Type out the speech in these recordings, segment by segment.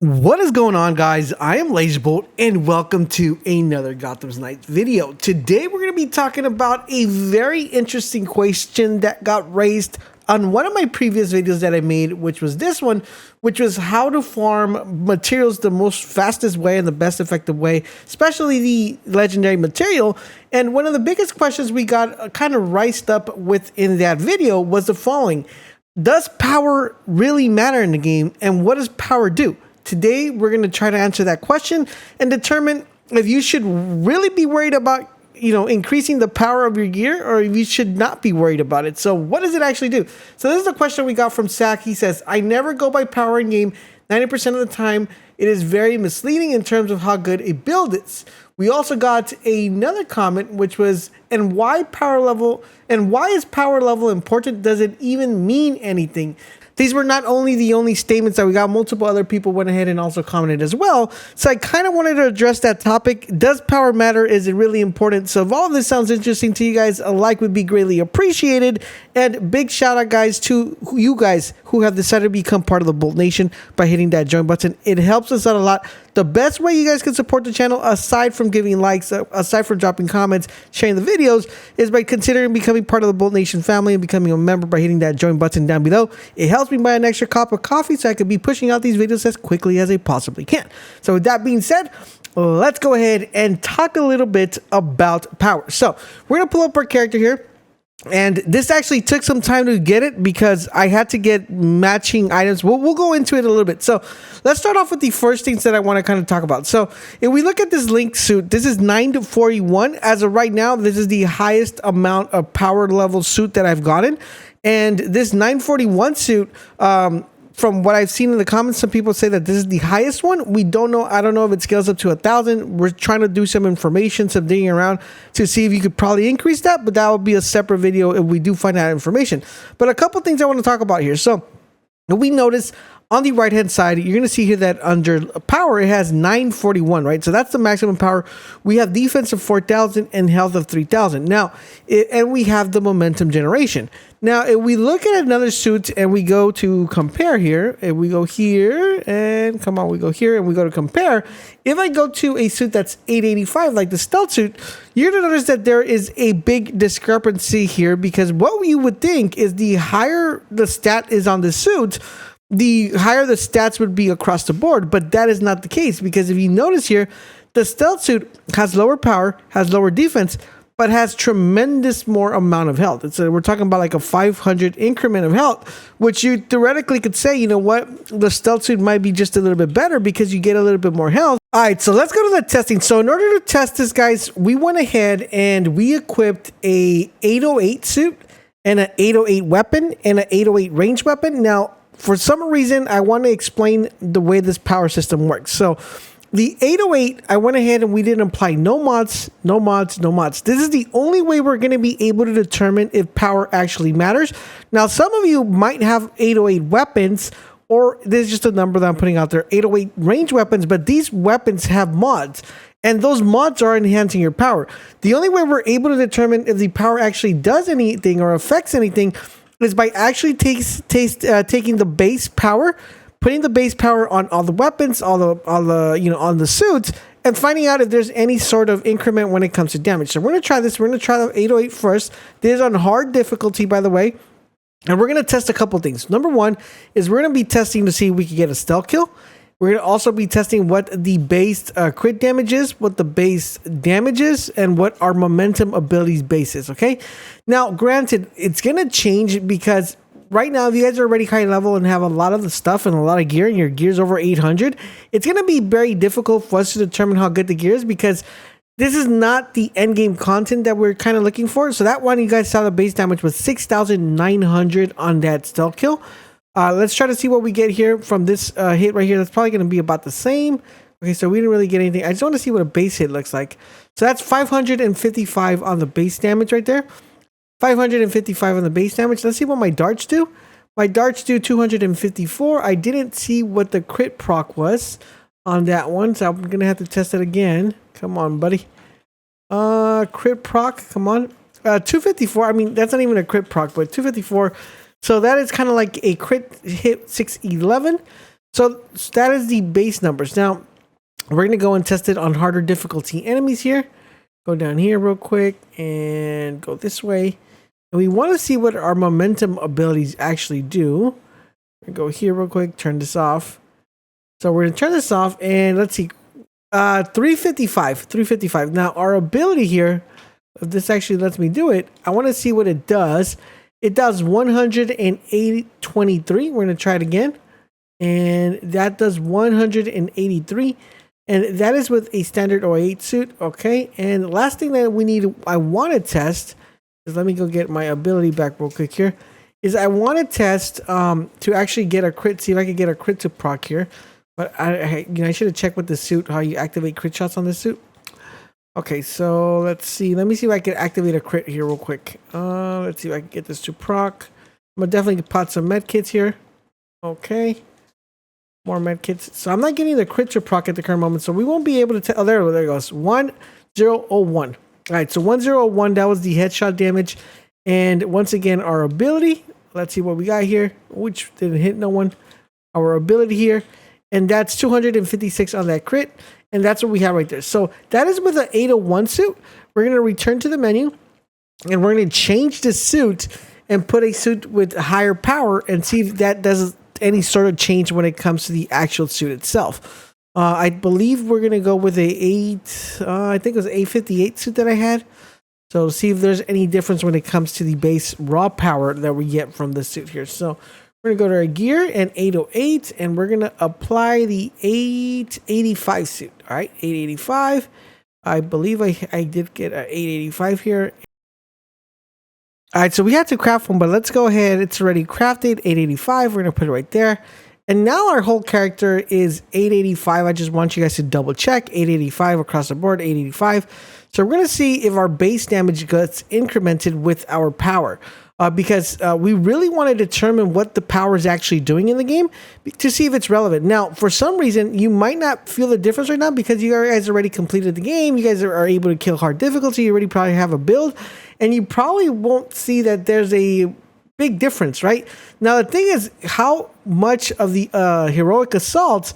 What is going on, guys? I am LaserBolt and welcome to another Gotham's Knights video. Today we're going to be talking about a very interesting question that got raised on one of my previous videos that I made, which was this one, which was how to farm materials the most fastest way and the best effective way, especially the legendary material. And one of the biggest questions we got kind of riced up with in that video was the following: does power really matter in the game, and what does power do? Today, we're going to try to answer that question and determine if you should really be worried about, increasing the power of your gear, or if you should not be worried about it. So what does it actually do? So this is a question we got from Zach. He says, I never go by power in game. 90% of the time, it is very misleading in terms of how good a build is. We also got another comment, which was, and why is power level important? Does it even mean anything? These were not only the only statements that we got, multiple other people went ahead and also commented as well. So I kind of wanted to address that topic. Does power matter? Is it really important? So if all of this sounds interesting to you guys, a like would be greatly appreciated. And big shout out, guys, to you guys who have decided to become part of the Bolt Nation by hitting that join button. It helps us out a lot. The best way you guys can support the channel, aside from giving likes, aside from dropping comments, sharing the videos, is by considering becoming part of the Bolt Nation family and becoming a member by hitting that join button down below. It helps me buy an extra cup of coffee so I can be pushing out these videos as quickly as I possibly can. So with that being said, let's go ahead and talk a little bit about power. So we're going to pull up our character here. And this actually took some time to get it because I had to get matching items. We'll go into it a little bit. So let's start off with the first things that I want to kind of talk about. So if we look at this Link suit, this is 941. As of right now, this is the highest amount of power level suit that I've gotten. And this 941 suit, from what I've seen in the comments, some people say that this is the highest one. We don't know. I don't know if it scales up to 1,000. We're trying to do some information, some digging around to see if you could probably increase that, but that will be a separate video if we do find out information. But a couple things I want to talk about here. So we notice on the right hand side, you're going to see here that under power, it has 941, right? So that's the maximum power. We have defense of 4,000 and health of 3,000. Now, and we have the momentum generation. Now, if we look at another suit and we go to compare here, and we go here and we go here and we go to compare. If I go to a suit that's 885, like the stealth suit, you're going to notice that there is a big discrepancy here, because what you would think is the higher the stat is on the suit, the higher the stats would be across the board. But that is not the case, because if you notice here, the stealth suit has lower power, has lower defense, but has tremendous more amount of health. We're talking about like a 500 increment of health, which you theoretically could say, you know what, the stealth suit might be just a little bit better because you get a little bit more health. All right, so let's go to the testing. So in order to test this, guys, we went ahead and we equipped a 808 suit and an 808 weapon and an 808 range weapon. Now, for some reason, I want to explain the way this power system works. So the 808, I went ahead and we didn't apply no mods. This is the only way we're going to be able to determine if power actually matters. Now, some of you might have 808 weapons, or this is just a number that I'm putting out there, 808 range weapons, but these weapons have mods, and those mods are enhancing your power. The only way we're able to determine if the power actually does anything or affects anything is by actually taking the base power, putting the base power on all the weapons, on the suits, and finding out if there's any sort of increment when it comes to damage. So we're going to try this. We're going to try the 808 first. This is on hard difficulty, by the way. And we're going to test a couple things. Number one is we're going to be testing to see if we can get a stealth kill. We're going to also be testing what the base crit damage is, what the base damage is, and what our momentum abilities base is, okay? Now, granted, it's going to change because right now, if you guys are already high level and have a lot of the stuff and a lot of gear, and your gear's over 800, it's going to be very difficult for us to determine how good the gear is, because this is not the end game content that we're kind of looking for. So that one, you guys saw the base damage was 6,900 on that stealth kill. Let's try to see what we get here from this hit right here. That's probably going to be about the same. Okay, so we didn't really get anything. I just want to see what a base hit looks like. So that's 555 on the base damage right there. 555 on the base damage. Let's see what my darts do. My darts do 254. I didn't see what the crit proc was on that one, so I'm going to have to test it again. Come on, buddy. Crit proc, come on. 254. I mean, that's not even a crit proc, but 254. So that is kind of like a crit hit 611. So that is the base numbers. Now we're gonna go and test it on harder difficulty enemies here. Go down here real quick and go this way. And we want to see what our momentum abilities actually do. Go here real quick, turn this off. So we're gonna turn this off and let's see. 355. Now our ability here, if this actually lets me do it, I want to see what it does. It does 123. We're gonna try it again. And that does 183. And that is with a standard OA8 suit. Okay. And the last thing that I want to test is, let me go get my ability back real quick here, is I want to test to actually get a crit, see if I can get a crit to proc here. But I should have checked with the suit how you activate crit shots on this suit. Okay, so let's see. Let me see if I can activate a crit here real quick. Let's see if I can get this to proc. I'm gonna definitely pot some med kits here. Okay. More med kits. So I'm not getting the crit to proc at the current moment, so we won't be able to tell. Oh, there it goes. 1001. All right, so 1001, that was the headshot damage. And once again, our ability. Let's see what we got here, which didn't hit no one. Our ability here, and that's 256 on that crit, and that's what we have right there. So that is with an 801 suit. We're going to return to the menu, and we're going to change the suit and put a suit with higher power and see if that does any sort of change when it comes to the actual suit itself. I believe we're going to go with I think it was A58 suit that I had. So see if there's any difference when it comes to the base raw power that we get from the suit here. So we're going to go to our gear and 808, and we're going to apply the 885 suit. All right, 885. I believe I did get an 885 here. All right, so we had to craft one, but let's go ahead. It's already crafted, 885. We're going to put it right there. And now our whole character is 885. I just want you guys to double check. 885 across the board, 885. So we're going to see if our base damage gets incremented with our power. Because we really want to determine what the power is actually doing in the game to see if it's relevant. Now, for some reason, you might not feel the difference right now because you guys already completed the game. You guys are able to kill hard difficulty. You already probably have a build. And you probably won't see that there's a big difference, right? Now, the thing is how much of the heroic assaults,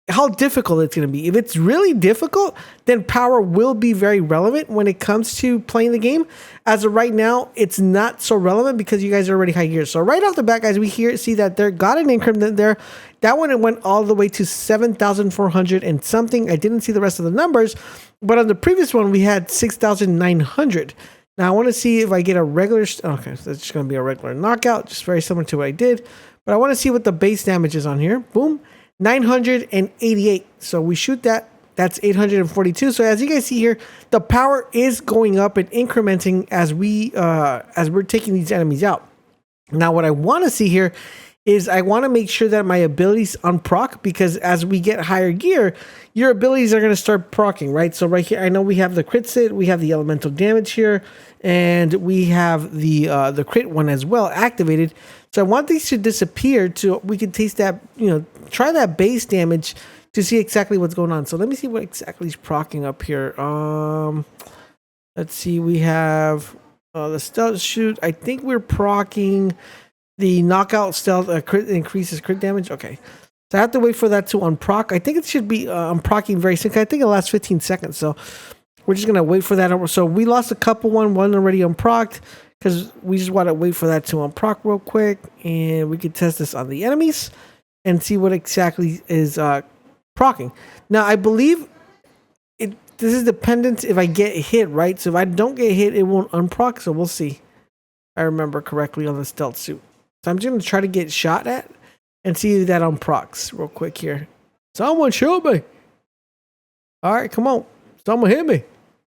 how difficult it's going to be. If it's really difficult, then power will be very relevant when it comes to playing the game. As of right now, it's not so relevant because you guys are already high gear. So right off the bat, guys, we see that there got an increment there. That one, it went all the way to 7,400 and something. I didn't see the rest of the numbers, but on the previous one, we had 6,900. Now I want to see if I get a regular, okay, so that's just going to be a regular knockout, just very similar to what I did. But I want to see what the base damage is on here. Boom, 988. So we shoot that, that's 842. So as you guys see here, the power is going up and incrementing as we're taking these enemies out. Now what I want to see here is I want to make sure that my abilities unproc, because as we get higher gear, your abilities are going to start procking, right? So right here, I know we have the crit sit, we have the elemental damage here, and we have the crit one as well activated. So I want these to disappear so we can taste that, try that base damage to see exactly what's going on. So let me see what exactly is procking up here. Let's see, we have the stealth shoot. I think we're procking the knockout stealth crit increases crit damage. Okay, so I have to wait for that to unproc. I think it should be unprocking very soon. I think it lasts 15 seconds. So we're just gonna wait for that. So we lost a couple one already unprocced because we just want to wait for that to unproc real quick, and we can test this on the enemies and see what exactly is procking. Now I believe this is dependent if I get hit, right? So if I don't get hit, it won't unproc. So we'll see. I remember correctly on the stealth suit. So I'm just going to try to get shot at and see if that unprocs real quick here. Someone shoot me. All right, come on. Someone hit me.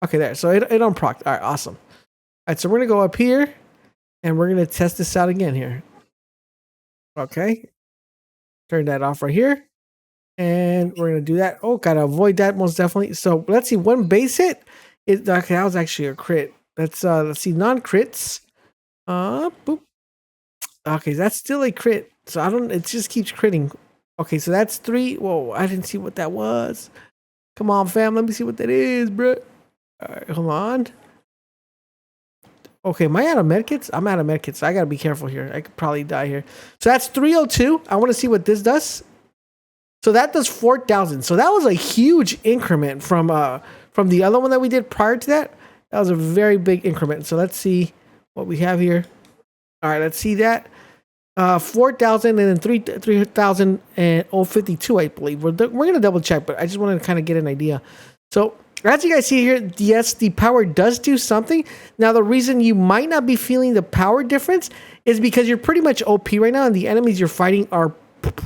Okay, there. So it unprocced. All right, awesome. All right, so we're going to go up here and we're going to test this out again here. Okay. Turn that off right here. And we're going to do that. Oh, got to avoid that most definitely. So let's see. One base hit. Okay, that was actually a crit. Let's see. Non-crits. Boop. Okay, that's still a crit. So it just keeps critting. Okay, so that's 3. Whoa, I didn't see what that was. Come on, fam. Let me see what that is, bro. All right, hold on. Okay, am I out of medkits? I'm out of medkits. So I got to be careful here. I could probably die here. So that's 302. I want to see what this does. So that does 4,000. So that was a huge increment from the other one that we did prior to that. That was a very big increment. So let's see what we have here. All right, let's see that. 4,000 and then 3,052, I believe. We're going to double check, but I just wanted to kind of get an idea. So as you guys see here, yes, the power does do something. Now, the reason you might not be feeling the power difference is because you're pretty much OP right now, and the enemies you're fighting are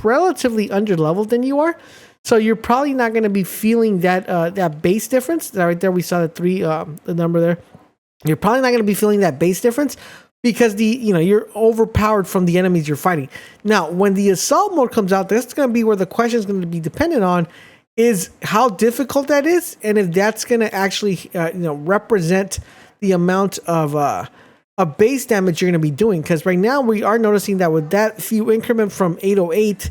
relatively under leveled than you are. So you're probably not going to be feeling that that base difference. Right there, we saw the number there. You're probably not going to be feeling that base difference because you're overpowered from the enemies you're fighting. Now, when the assault mode comes out, that's going to be where the question is going to be dependent on is how difficult that is, and if that's going to actually represent the amount of base damage you're going to be doing. Because right now we are noticing that with that few increment from 808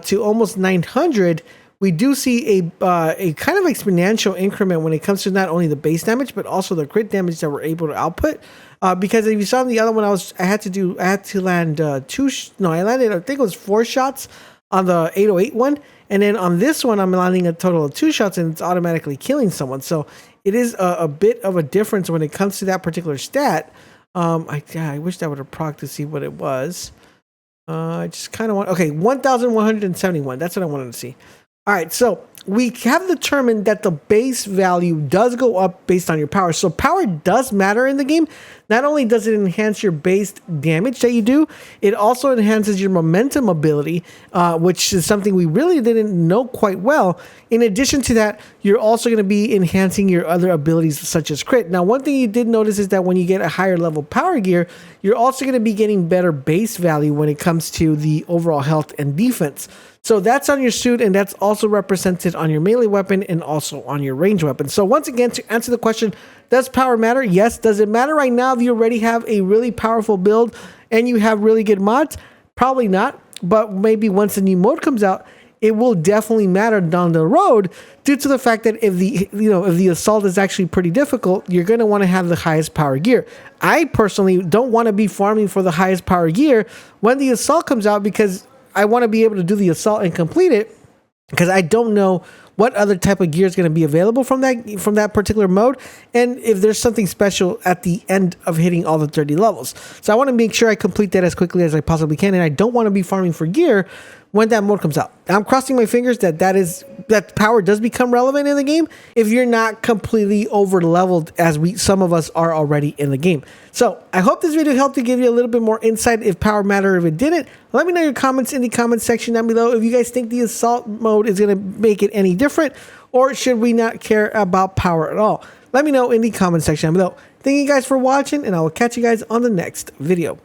to almost 900, we do see a kind of exponential increment when it comes to not only the base damage but also the crit damage that we're able to output. Because if you saw in the other one, I had to land I landed, I think it was 4 shots on the 808 one, and then on this one I'm landing a total of 2 shots and it's automatically killing someone. So it is a bit of a difference when it comes to that particular stat. I wish that would have proc to see what it was. I just kind of want, okay, 1,171. That's what I wanted to see. All right, so we have determined that the base value does go up based on your power. So power does matter in the game. Not only does it enhance your base damage that you do, it also enhances your momentum ability, which is something we really didn't know quite well. In addition to that, you're also going to be enhancing your other abilities such as crit. Now, one thing you did notice is that when you get a higher level power gear, you're also going to be getting better base value when it comes to the overall health and defense. So that's on your suit, and that's also represented on your melee weapon and also on your range weapon. So once again, to answer the question, does power matter? Yes. Does it matter right now if you already have a really powerful build and you have really good mods? Probably not, but maybe once the new mode comes out, it will definitely matter down the road due to the fact that if the assault is actually pretty difficult, you're going to want to have the highest power gear. I personally don't want to be farming for the highest power gear when the assault comes out because I want to be able to do the assault and complete it, because I don't know what other type of gear is going to be available from that particular mode, and if there's something special at the end of hitting all the 30 levels. So I want to make sure I complete that as quickly as I possibly can, and I don't want to be farming for gear when that mode comes out. I'm crossing my fingers that power does become relevant in the game if you're not completely over leveled as some of us are already in the game. So I hope this video helped to give you a little bit more insight if power mattered, if it didn't. Let me know your comments in the comment section down below if you guys think the assault mode is going to make it any different, or should we not care about power at all. Let me know in the comment section down below. Thank you guys for watching, and I will catch you guys on the next video.